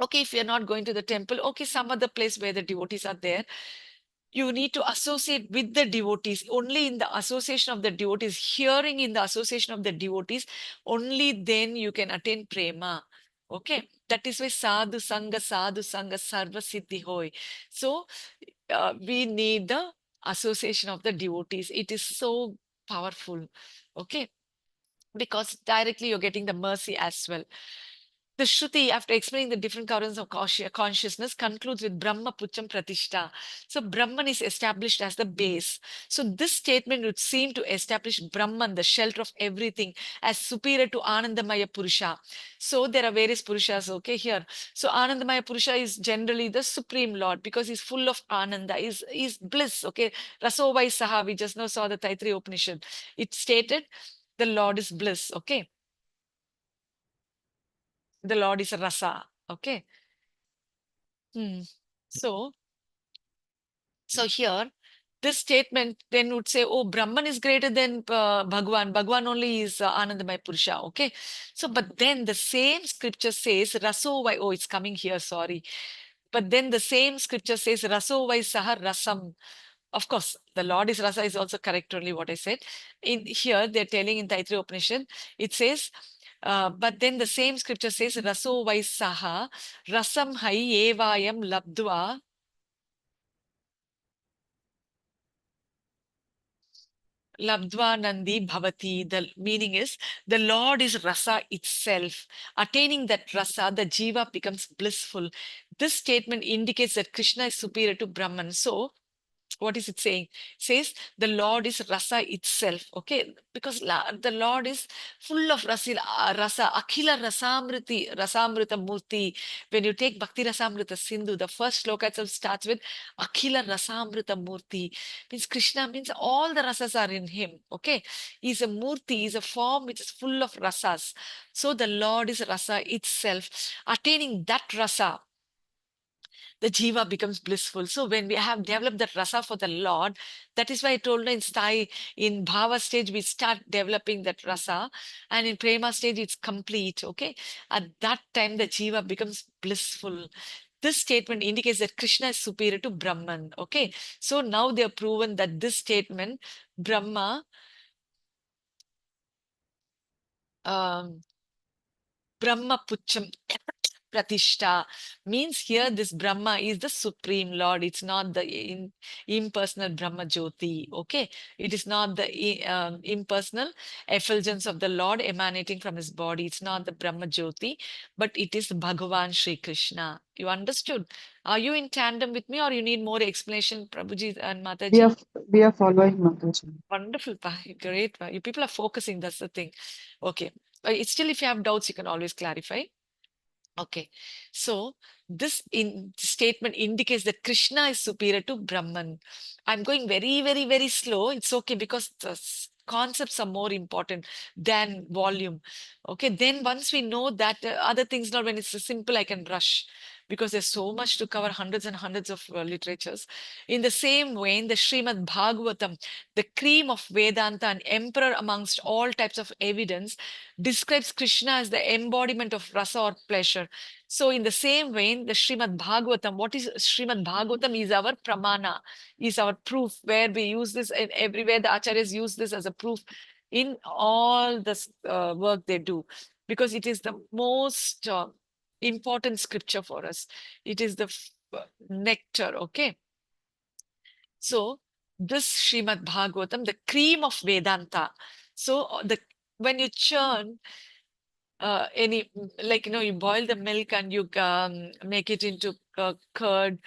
okay, if you're not going to the temple, okay, some other place where the devotees are there, you need to associate with the devotees. Only in the association of the devotees, hearing in the association of the devotees, only then you can attain prema. Okay, that is why sadhu sangha sarva siddhi hoy. So we need the association of the devotees. It is so powerful. Okay, because directly you're getting the mercy as well. The Shruti, after explaining the different currents of consciousness, concludes with Brahma Pucham Pratishta. So Brahman is established as the base. So this statement would seem to establish Brahman, the shelter of everything, as superior to Anandamaya Purusha. So there are various Purushas, okay, here. So Anandamaya Purusha is generally the Supreme Lord because he's full of Ananda, is bliss, okay. Rasovai Saha, we just now saw the Taittiriya Upanishad. It stated the Lord is bliss, okay. The Lord is Rasa, okay. Hmm. So, so here, this statement then would say, oh, Brahman is greater than Bhagwan. Bhagwan only is Anandamaya Purusha. Okay. So, but then the same scripture says, Raso vai, oh, it's coming here, sorry. But then the same scripture says, Raso vai saha rasam. Of course, the Lord is Rasa is also correct, only what I said. In here, they're telling in Taittiriya Upanishad, it says, but then the same scripture says, Raso vai saha rasam hai evayam labdva Labdvanandi Bhavati. The meaning is the Lord is Rasa itself. Attaining that Rasa, the Jiva becomes blissful. This statement indicates that Krishna is superior to Brahman. So, what is it saying? It says the Lord is Rasa itself. Okay, because the Lord is full of rasa, Akhila Rasamriti, Rasamrita Murti. When you take Bhakti Rasamrita Sindhu, the first sloka itself starts with Akhila Rasamrita Murti. Means Krishna means all the rasas are in him. Okay, he's a Murti, he's a form which is full of rasas. So the Lord is Rasa itself. Attaining that rasa, the jiva becomes blissful. So when we have developed that rasa for the Lord, that is why I told you in in bhava stage, we start developing that rasa, and in prema stage, it's complete. Okay. At that time, the jiva becomes blissful. This statement indicates that Krishna is superior to Brahman. Okay. So now they have proven that this statement, Brahma, um, Brahma Pucham Pratishta means here this Brahma is the Supreme Lord. It's not the impersonal Brahma Jyoti. Okay. It is not the impersonal effulgence of the Lord emanating from his body. It's not the Brahma Jyoti, but it is Bhagavan Sri Krishna. You understood? Are you in tandem with me or you need more explanation, Prabhuji and We Mataji? are we are following Mataji. Wonderful, great. You people are focusing. That's the thing. Okay. It's still, if you have doubts, you can always clarify. Okay, so this statement indicates that Krishna is superior to Brahman. I'm going very, very, very slow. It's okay because the concepts are more important than volume. Okay, then once we know that, other things, now when it's simple, I can rush because there's so much to cover, hundreds and hundreds of literatures. In the same way, in the Srimad Bhagavatam, the cream of Vedanta and emperor amongst all types of evidence, describes Krishna as the embodiment of rasa or pleasure. So in the same vein, the Srimad Bhagavatam, what is Srimad Bhagavatam is our pramana, is our proof, where we use this, and everywhere the acharyas use this as a proof in all the work they do, because it is the most important scripture for us. It is the nectar, okay? So this Srimad Bhagavatam, the cream of Vedanta. So when you churn any, like, you boil the milk and you make it into curd.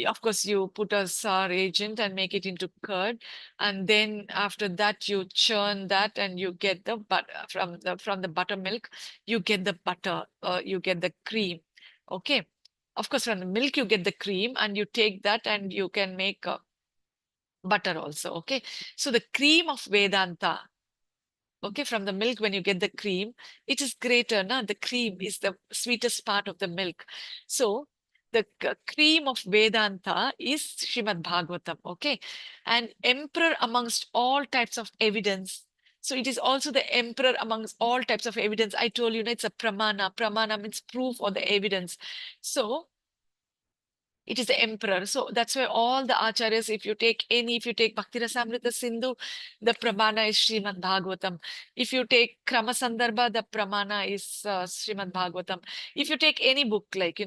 Of course, you put a sour agent and make it into curd, and then after that you churn that and you get the butter from the buttermilk. You get the butter, you get the cream. Okay, of course, from the milk you get the cream, and you take that and you can make butter also. Okay, so the cream of Vedanta. Okay, from the milk, when you get the cream, it is greater. Na? The cream is the sweetest part of the milk. So the cream of Vedanta is Srimad Bhagavatam. Okay, and emperor amongst all types of evidence. So it is also the emperor amongst all types of evidence. I told you, it's a pramana. Pramana means proof or the evidence. So it is the emperor. So that's why all the acharyas, if you take Bhakti Rasamrita Sindhu, the pramana is Srimad Bhagavatam. If you take Krama Sandarbha, the pramana is Srimad Bhagavatam. If you take any book, like,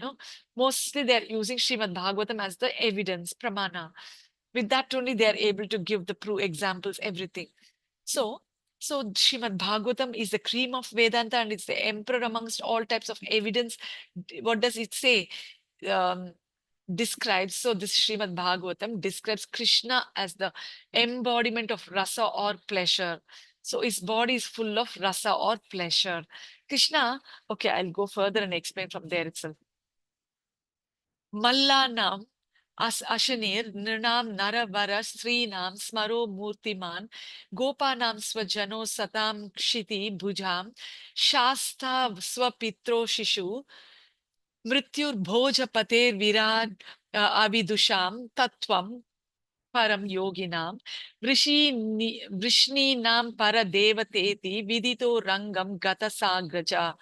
mostly they're using Srimad Bhagavatam as the evidence, pramana. With that only they are able to give the proof examples, everything. So, Srimad Bhagavatam is the cream of Vedanta, and it's the emperor amongst all types of evidence. What does it say? Um, Describes, so this Srimad Bhagavatam describes Krishna as the embodiment of rasa or pleasure. So his body is full of rasa or pleasure. Krishna, okay, I'll go further and explain from there itself. Mallanam Ashanir Nirnam Naravara Srinam Smaro Murtiman Gopanam Swajano Satam Kshiti Bhujam Shasta Swapitro Shishu Mrityur Bhojapater Virad Avidusham Tattvam Param Yoginam Vrishninam Paradevateti Vidito Rangam Gata Sagraja.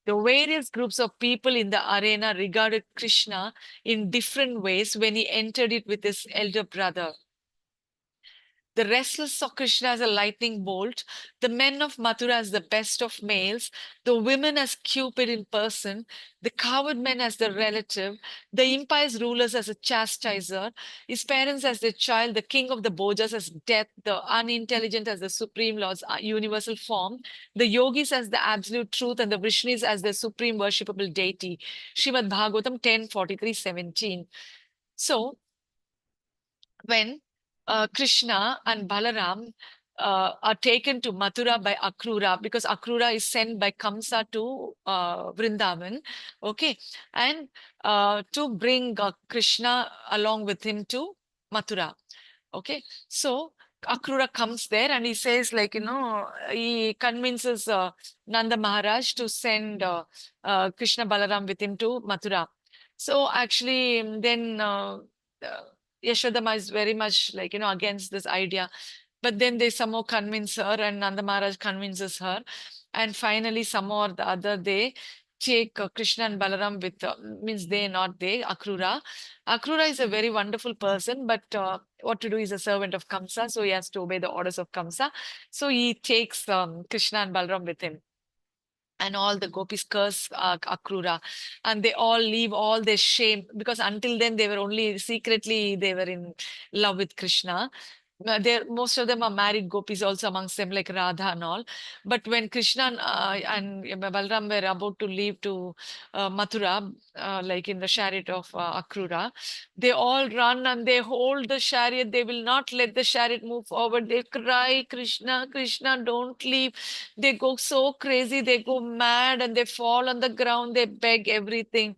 The various groups of people in the arena regarded Krishna in different ways when he entered it with his elder brother. The restless saw Krishna as a lightning bolt, the men of Mathura as the best of males, the women as Cupid in person, the coward men as the relative, the impious rulers as a chastiser, his parents as their child, the king of the Bojas as death, the unintelligent as the supreme lord's universal form, the yogis as the absolute truth, and the Vrishnis as the supreme worshipable deity. Srimad Bhagavatam 10:43-17. So, when Krishna and Balaram are taken to Mathura by Akrura, because Akrura is sent by Kamsa to Vrindavan, okay, and to bring Krishna along with him to Mathura, okay. So Akrura comes there and he says, like, he convinces Nanda Maharaj to send Krishna Balaram with him to Mathura. So actually, then uh, Yashodama is very much, like, against this idea. But then they somehow convince her, and Nanda Maharaj convinces her. And finally, somehow or the other, they take Krishna and Balaram with, means they, not they, Akrura. Akrura is a very wonderful person, but what to do, is a servant of Kamsa, so he has to obey the orders of Kamsa. So he takes Krishna and Balaram with him. And all the gopis curse Akrura, and they all leave all their shame, because until then they were only secretly, they were in love with Krishna. Most of them are married gopis also amongst them, like Radha and all. But when Krishna and Balram were about to leave to Mathura, like in the chariot of Akrura, they all run and they hold the chariot. They will not let the chariot move forward. They cry, Krishna, Krishna, don't leave. They go so crazy, they go mad, and they fall on the ground. They beg everything.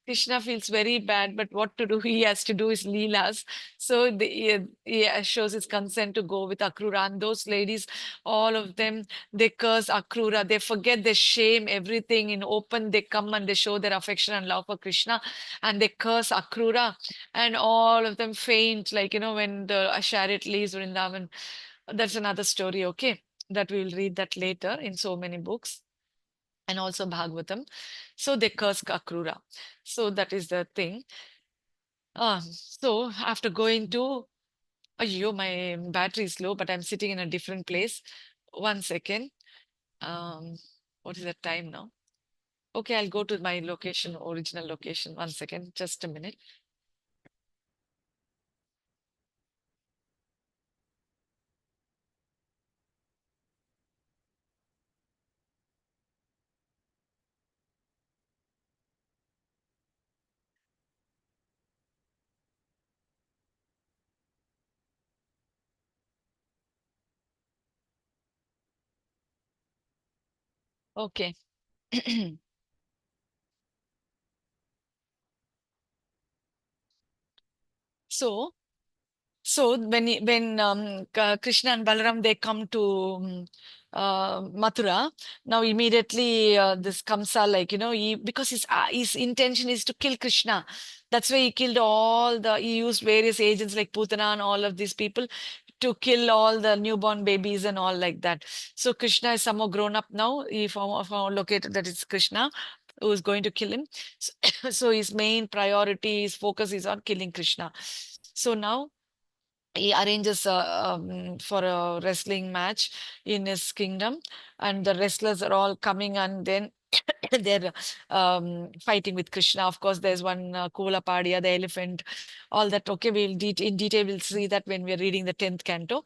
Krishna feels very bad, but what to do? He has to do his leelas. So he shows his consent to go with Akrura. And those ladies, all of them, they curse Akrura. They forget their shame, everything in open. They come and they show their affection and love for Krishna, and they curse Akrura. And all of them faint, like, when the chariot leaves Vrindavan. That's another story, okay? That we will read that later in so many books and also Bhagavatam. So they curse Akrura. So that is the thing. So after going to, oh, my battery is low, but I'm sitting in a different place. 1 second. Um, what is the time now? Okay, I'll go to my location, original location. 1 second, just a minute. Okay. So So when Krishna and Balaram they come to Mathura, now immediately this Kamsa, like, because his intention is to kill Krishna. That's why he killed he used various agents like Putana and all of these people to kill all the newborn babies and all like that. So Krishna is somehow grown up now. He found located that it's Krishna who is going to kill him. So, so his main priority, his focus is on killing Krishna. So now he arranges for a wrestling match in his kingdom, and the wrestlers are all coming, and then they're fighting with Krishna. Of course, there's one Kulapadia, the elephant, all that. Okay, in detail we'll see that when we're reading the 10th canto.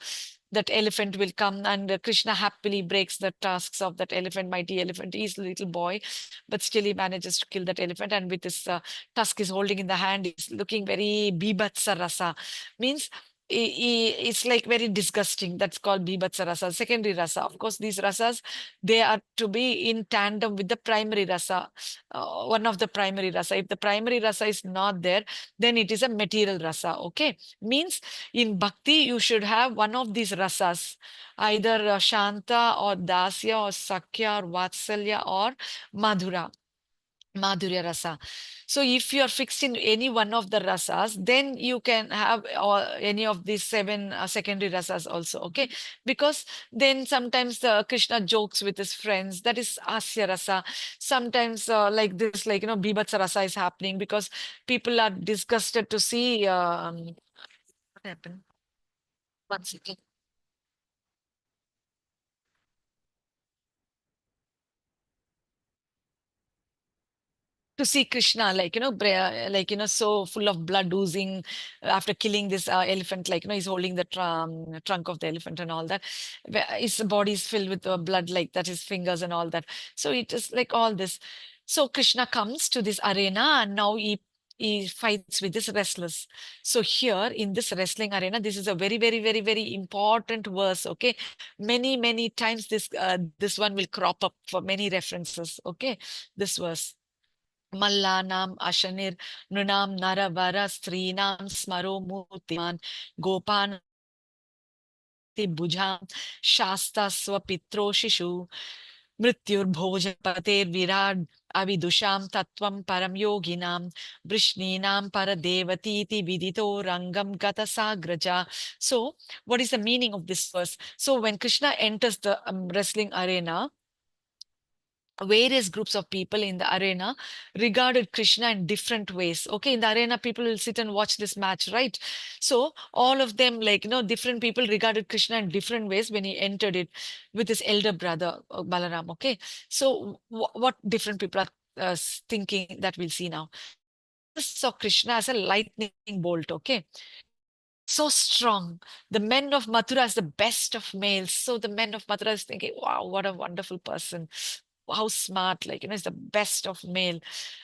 That elephant will come, and Krishna happily breaks the tusks of that elephant, mighty elephant. He's a little boy, but still he manages to kill that elephant. And with his tusk he's holding in the hand, he's looking very bibhatsa rasa. Means it's like very disgusting. That's called bibhatsa rasa, secondary rasa. Of course, these rasas, they are to be in tandem with the primary rasa, one of the primary rasa. If the primary rasa is not there, then it is a material rasa. Okay, means in bhakti you should have one of these rasas, either shanta or dasya or sakya or vatsalya or madhura. Madhurya rasa. So if you are fixed in any one of the rasas, then you can have any of these seven secondary rasas also. Okay, because then sometimes Krishna jokes with his friends. That is asya rasa. Sometimes like this, like, bibhatsa rasa is happening because people are disgusted to see what happened. 1 second. To see Krishna, like, like, so full of blood oozing after killing this elephant, like, he's holding the trunk of the elephant and all that. His body is filled with blood, like that, his fingers and all that. So it is like all this. So Krishna comes to this arena, and now he fights with this wrestlers. So here in this wrestling arena, this is a very, very, very, very important verse. Okay, many times this one will crop up for many references. Okay, this verse. Mallanam Ashanir Nunam Naravara Srinam Smaro Mutiman Gopan Bujam Shasta Swapitro Shishu Mrityur Bhojapater Virad Avidusham Tatvam Param Yoginam Vrishninam Paradevatiti Vidito Rangam Gata Sagraja. So, what is the meaning of this verse? So, when Krishna enters the wrestling arena, various groups of people in the arena regarded Krishna in different ways. Okay, in the arena, people will sit and watch this match, right? So all of them, like, different people regarded Krishna in different ways when he entered it with his elder brother, Balaram. Okay, so what different people are thinking, that we'll see now. Saw Krishna as a lightning bolt. Okay, so strong. The men of Mathura is the best of males. So the men of Mathura is thinking, wow, what a wonderful person. How smart, like, is the best of male.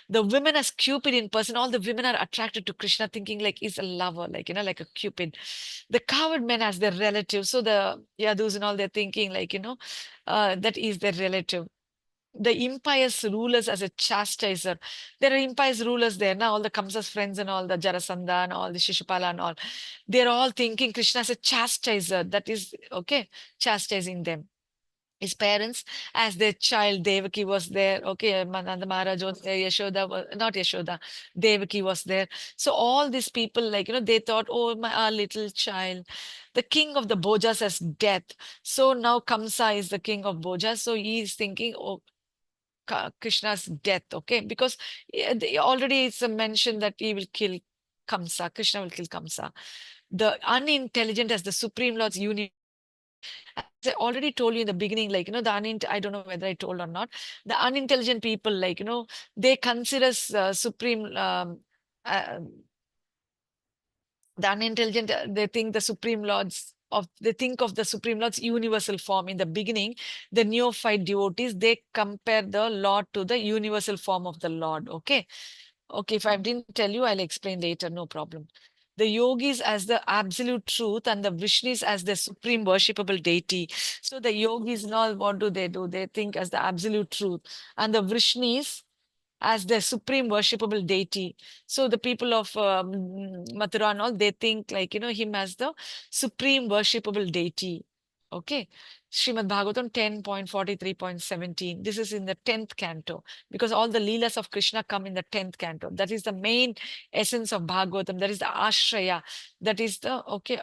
The women as Cupid in person, all the women are attracted to Krishna, thinking like he's a lover, like, like a Cupid. The coward men as their relative. So the Yadus and all, they're thinking like, that is their relative. the empire's rulers as a chastiser. There are empire's rulers there now, all the Kamsa's friends and all the Jarasandha and all the Shishupala and all. They're all thinking Krishna as a chastiser. That is, okay, chastising them. His parents, as their child, Devaki was there. Okay, Nanda Maharaj was there. Yashoda was not Yashoda. Devaki was there. So all these people, like they thought, oh, our little child, the king of the Bojas has death. So now Kamsa is the king of Bojas. So he is thinking, oh, Krishna's death. Okay, because already it's a mention that he will kill Kamsa. Krishna will kill Kamsa. The unintelligent as the Supreme Lord's universe. As I already told you in the beginning, like, I don't know whether I told or not, the unintelligent people, like, they consider supreme, uh, the unintelligent, they think the Supreme Lord's they think of the Supreme Lord's universal form. In the beginning, the neophyte devotees, they compare the Lord to the universal form of the Lord. Okay. Okay, if I didn't tell you, I'll explain later, no problem. The yogis as the absolute truth and the Vishnus as the supreme worshipable deity. So the yogis and all, what do? They think as the absolute truth. And the Vishnus as the supreme worshipable deity. So the people of Mathura and all, they think like, him as the supreme worshipable deity. Okay. Srimad Bhagavatam 10.43.17. This is in the 10th canto because all the Leelas of Krishna come in the 10th canto. That is the main essence of Bhagavatam. That is the Ashraya. That is the, okay,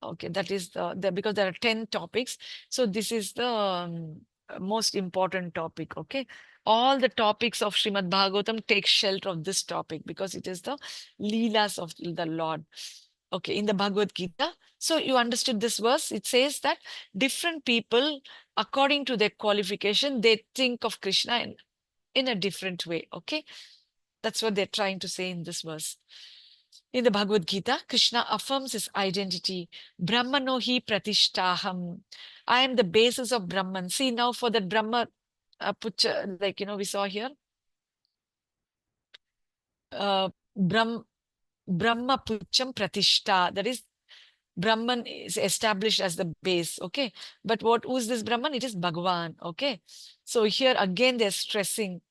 okay, that is because there are 10 topics. So this is the most important topic. Okay. All the topics of Srimad Bhagavatam take shelter of this topic because it is the Leelas of the Lord. Okay. In the Bhagavad Gita. So you understood this verse. It says that different people, according to their qualification, they think of Krishna in a different way. Okay. That's what they're trying to say in this verse. In the Bhagavad Gita, Krishna affirms his identity. Brahmano hi pratishtaham. I am the basis of Brahman. See now for that Brahma, pucha, like, we saw here, uh, Brahm, Brahma pucham pratishta. That is, Brahman is established as the base. Okay. But who is this Brahman? It is Bhagavan. Okay. So here again, they're stressing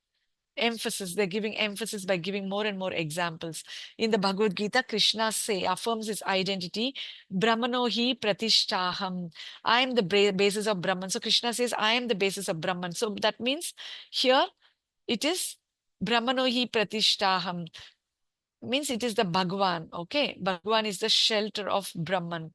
emphasis. They're giving emphasis by giving more and more examples. In the Bhagavad Gita, Krishna affirms his identity. Brahmano hi pratishtaham. I am the basis of Brahman. So Krishna says, I am the basis of Brahman. So that means here it is Brahmano hi pratishtaham. Means it is the Bhagwan. Okay. Bhagwan is the shelter of Brahman.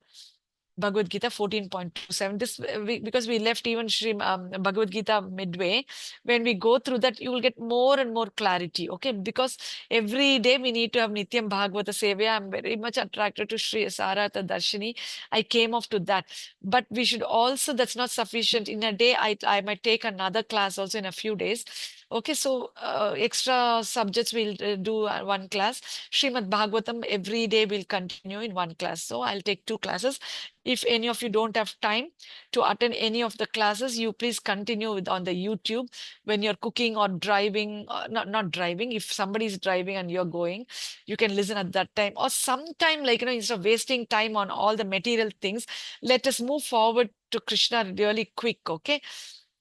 Bhagavad Gita 14.27. This because we left even Bhagavad Gita midway. When we go through that, you will get more and more clarity. Okay, because every day we need to have Nityam Bhagavata Sevya. I'm very much attracted to Sri Sarata Darshini. I came off to that, but we should also. That's not sufficient. In a day, I might take another class also in a few days. Okay, so extra subjects we'll do one class. Srimad Bhagavatam every day will continue in one class. So I'll take two classes. If any of you don't have time to attend any of the classes, you please continue on the YouTube when you're cooking or driving, not driving. If somebody is driving and you're going, you can listen at that time. Or sometime, like, instead of wasting time on all the material things, let us move forward to Krishna really quick, okay?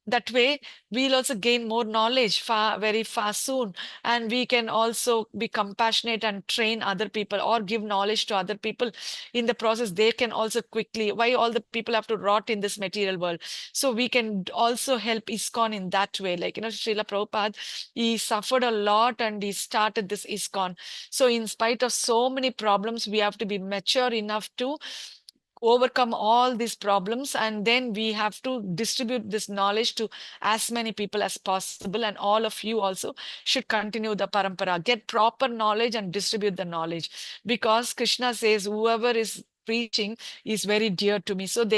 That way, we'll also gain more knowledge very fast soon. And we can also be compassionate and train other people or give knowledge to other people. In the process, they can also quickly, why all the people have to rot in this material world? So we can also help ISKCON in that way. Like, Srila Prabhupada, he suffered a lot and he started this ISKCON. So in spite of so many problems, we have to be mature enough to overcome all these problems, and then we have to distribute this knowledge to as many people as possible. And all of you also should continue the parampara, get proper knowledge and distribute the knowledge, because Krishna says whoever is preaching is very dear to me. So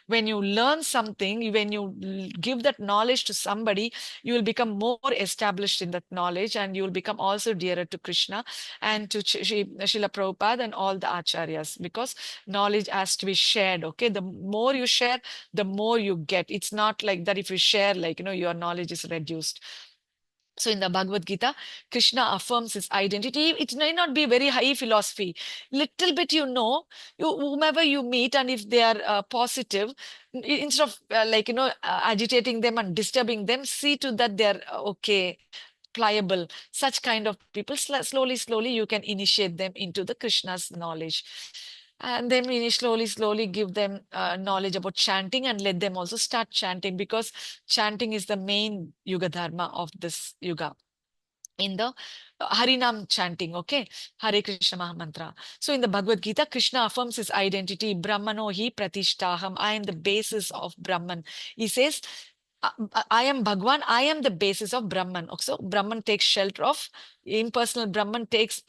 when you learn something, when you give that knowledge to somebody, you will become more established in that knowledge, and you will become also dearer to Krishna and to Srila Prabhupada and all the acharyas, because knowledge has to be shared. Okay, the more you share, the more you get. It's not like that if you share, like, your knowledge is reduced. So in the Bhagavad Gita, Krishna affirms his identity. It may not be very high philosophy. Little bit, whomever you meet, and if they are positive, instead of agitating them and disturbing them, see to that they're okay, pliable. Such kind of people, slowly, slowly, you can initiate them into the Krishna's knowledge. And then we slowly, slowly give them knowledge about chanting and let them also start chanting, because chanting is the main Yuga Dharma of this Yuga. In the Harinam chanting, okay? Hare Krishna Mahamantra. So in the Bhagavad Gita, Krishna affirms his identity, Brahmano hi pratishtaham. I am the basis of Brahman. He says, I am Bhagwan, I am the basis of Brahman. So Brahman takes shelter of, impersonal Brahman takes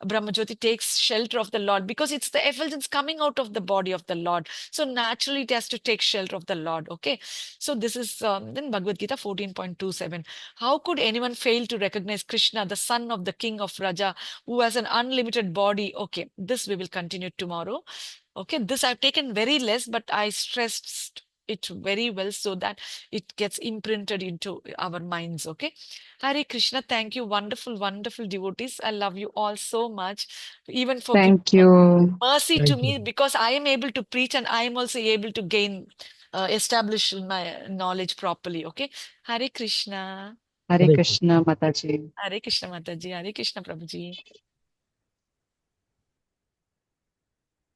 Brahmajyoti takes shelter of the Lord, because it's the effulgence coming out of the body of the Lord. So naturally, it has to take shelter of the Lord. Okay. So this is in Bhagavad Gita 14.27. How could anyone fail to recognize Krishna, the son of the king of Raja, who has an unlimited body? Okay. This we will continue tomorrow. Okay. This I've taken very less, but I stressed it very well so that it gets imprinted into our minds. Okay. Hare Krishna, thank you. Wonderful, wonderful devotees. I love you all so much, even for giving Thank you. mercy to Thank me, you. because I am able to preach and I am also able to gain, establish my knowledge properly. Okay. Hare Krishna. Hare Hare Krishna. Krishna, Mataji. Hare Krishna Mataji. Hare Krishna Prabhuji.